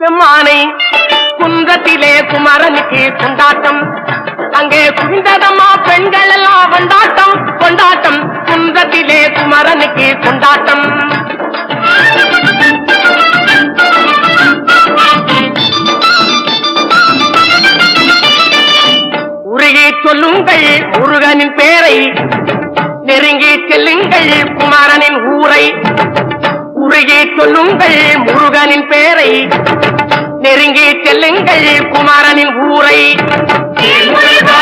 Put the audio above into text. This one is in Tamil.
பெம்மானை குன்றத்திலே குமரனுக்கு கொண்டாட்டம் அங்கே குவிந்ததம்மா பெண்கள் எல்லாம் கொண்டாட்டம் கொண்டாட்டம் குன்றத்திலே குமரனுக்கு கொண்டாட்டம் உருகி சொல்லுங்கள் முருகனின் பேரை நெருங்கி செல்லுங்கள் குமரனின் ஊரை உருகி சொல்லுங்கள் முருகனின் பேரை நெருங்கி செல்லுங்கள் குமரனின் ஊரை